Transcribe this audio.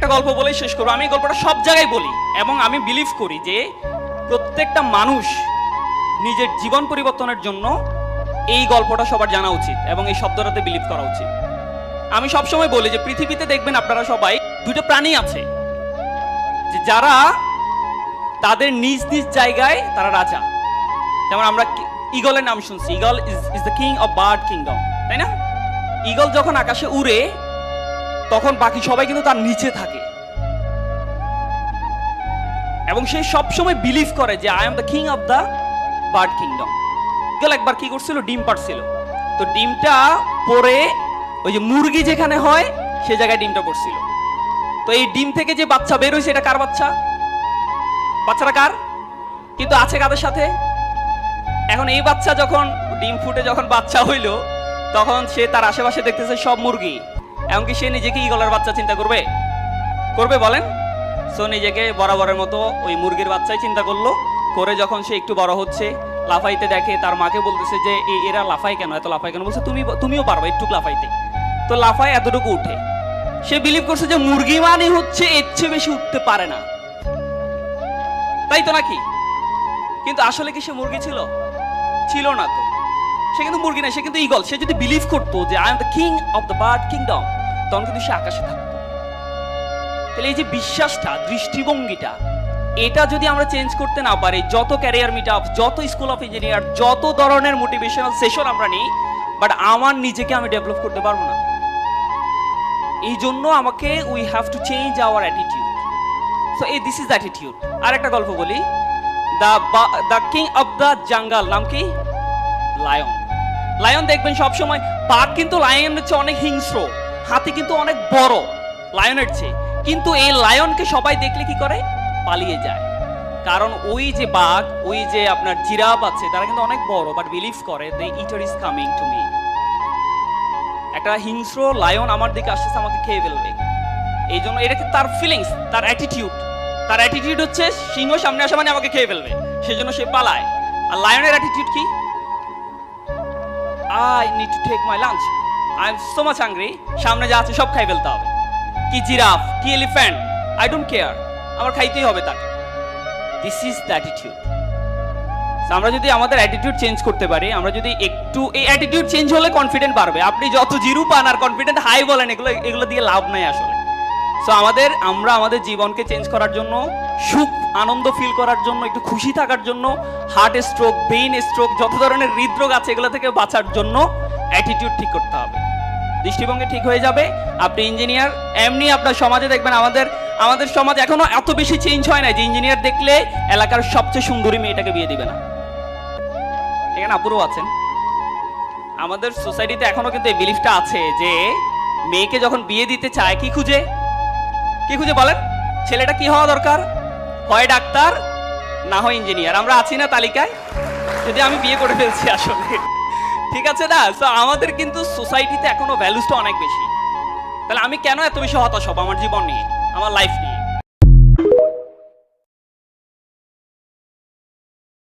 একটা গল্প বলেই শেষ করবো। আমি এই গল্পটা সব জায়গায় বলি এবং আমি বিলিভ করি যে প্রত্যেকটা মানুষ নিজের জীবন পরিবর্তনের জন্য এই গল্পটা সবার জানা উচিত এবং এই শব্দটাতে বিলিভ করা উচিত। আমি সবসময় বলি যে পৃথিবীতে দেখবেন আপনারা সবাই দুটো প্রাণী আছে যে যারা তাদের নিজ নিজ জায়গায় তারা রাজা। যেমন আমরা ঈগলের নাম শুনছি, eagle is the king of bird kingdom, তাই না? ঈগল যখন আকাশে উড়ে তখন বাকি সবাই কিন্তু তার নিচে থাকে এবং সে সবসময় বিলিভ করে যে I am the king of the bird kingdom. Eagle একবার কি করছিল, ডিম পাড়ছিল, তো ডিমটা পরে ওই যে মুরগি যেখানে হয় সে জায়গায় ডিমটা পড়ছিল। তো এই ডিম থেকে যে বাচ্চা বের হয়েছে এটা কার বাচ্চা? বাচ্চাটা কার? কিন্তু আছে কাদের সাথে? এখন এই বাচ্চা যখন ডিম ফুটে যখন বাচ্চা হইল তখন সে তার আশেপাশে দেখতেছে সব মুরগি, এমনকি সে নিজেকে ঈগলের বাচ্চা চিন্তা করবে? করবে বলেন? সো নিজেকে বরাবরের মতো ওই মুরগির বাচ্চাই চিন্তা করলো। করে যখন সে একটু বড় হচ্ছে, লাফাইতে দেখে, তার মাকে বলতেছে যে এরা লাফায় কেন, এত লাফায় কেন? বলছে তুমিও পারবে একটু লাফাইতে। তো লাফায় এতটুকু উঠে। সে বিলিভ করছে যে মুরগি মানে হচ্ছে এর চেয়ে বেশি উঠতে পারে না, তাই তো নাকি? কিন্তু আসলে কি সে মুরগি ছিল? ছিল না। তো সে কিন্তু মুরগি না, সে কিন্তু ঈগল। সে যদি বিলিভ করতো যে I am the king of the bird kingdom, তখন কিন্তু সে আকাশে থাকতো। তাহলে এই যে বিশ্বাসটা, দৃষ্টিভঙ্গিটা, এটা যদি আমরা চেঞ্জ করতে না পারি, যত ক্যারিয়ার মিট আপ, যত স্কুল অফ ইঞ্জিনিয়ার, যত ধরনের মোটিভেশনাল সেশন আমরা নিই, বাট আমার নিজেকে আমি ডেভেলপ করতে পারবো না। এই জন্য আমাকে we have to change our attitude. So এই দিস ইজ অ্যাটিটিউড। আর একটা গল্প বলি, the king of the jungle নাম কি? লায়ন। লায়ন দেখবেন সবসময়, বাঘ কিন্তু লায়নের চেয়ে অনেক হিংস্র, হাতি কিন্তু অনেক বড় লায়নের চেয়ে, কিন্তু এই লায়নকে সবাই দেখলে কি করে? পালিয়ে যায়। কারণ ওই যে বাঘ, ওই যে আপনার জিরাফ আছে, তারা কিন্তু অনেক বড়, বাট বিলিভ করে the eater is coming to me. একটা হিংস্র লায়ন আমার দিকে আসছে, আমাকে খেয়ে ফেলবে। এই জন্য এটা কি তার ফিলিংস, তার অ্যাটিটিউড। তার অ্যাটিটিউড হচ্ছে সিংহ সামনে আসা মানে আমাকে খেয়ে ফেলবে, সেই জন্য সে পালায়। আর লায়নের অ্যাটিটিউড কি? I need to take my lunch. I am so much hungry. সামনে যা আছে সব খাই ফেলতে হবে। কি জিরাফ, কি এলিফ্যান্ট, I don't care, আমার খাইতেই হবে তাকে। This is the attitude. আমরা যদি আমাদের অ্যাটিটিউড চেঞ্জ করতে পারি, আমরা যদি একটু, এই অ্যাটিটিউড চেঞ্জ হলে কনফিডেন্ট বাড়বে। আপনি যত জিরো পান আর কনফিডেন্ট হাই বলেন, এগুলো দিয়ে লাভ নাই আসলে। সো আমরা আমাদের জীবনকে চেঞ্জ করার জন্য, সুখ আনন্দ ফিল করার জন্য, একটু খুশি থাকার জন্য, হার্ট স্ট্রোক, ব্রেইন স্ট্রোক, যত ধরনের হৃদরোগ আছে এগুলো থেকে বাঁচার জন্য অ্যাটিটিউড ঠিক করতে হবে। দৃষ্টিভঙ্গি ঠিক হয়ে যাবে। আপনি ইঞ্জিনিয়ার, এমনি আপনার সমাজে দেখবেন, আমাদের সমাজ এখনো এত বেশি চেঞ্জ হয় না যে ইঞ্জিনিয়ার দেখলে এলাকার সবচেয়ে সুন্দরী মেয়েটাকে বিয়ে দিবে না। এখানে আপুরও আছেন। আমাদের সোসাইটিতে এখনো কিন্তু এই বিলিফটা আছে যে মেয়েকে যখন বিয়ে দিতে চায় কি খুঁজে বলেন? ছেলেটা কি হওয়া দরকার? হয় ডাক্তার, না হয় ইঞ্জিনিয়ার। আমরা আছি না তালিকায়? যদি আমি বিয়ে করে ফেলছি আসলে, ঠিক আছে না? তো আমাদের কিন্তু সোসাইটিতে এখনো ভ্যালুসটা অনেক বেশি। তাহলে আমি কেন এত বেশি হতাশ হব আমার জীবন নিয়ে, আমার লাইফ নিয়ে?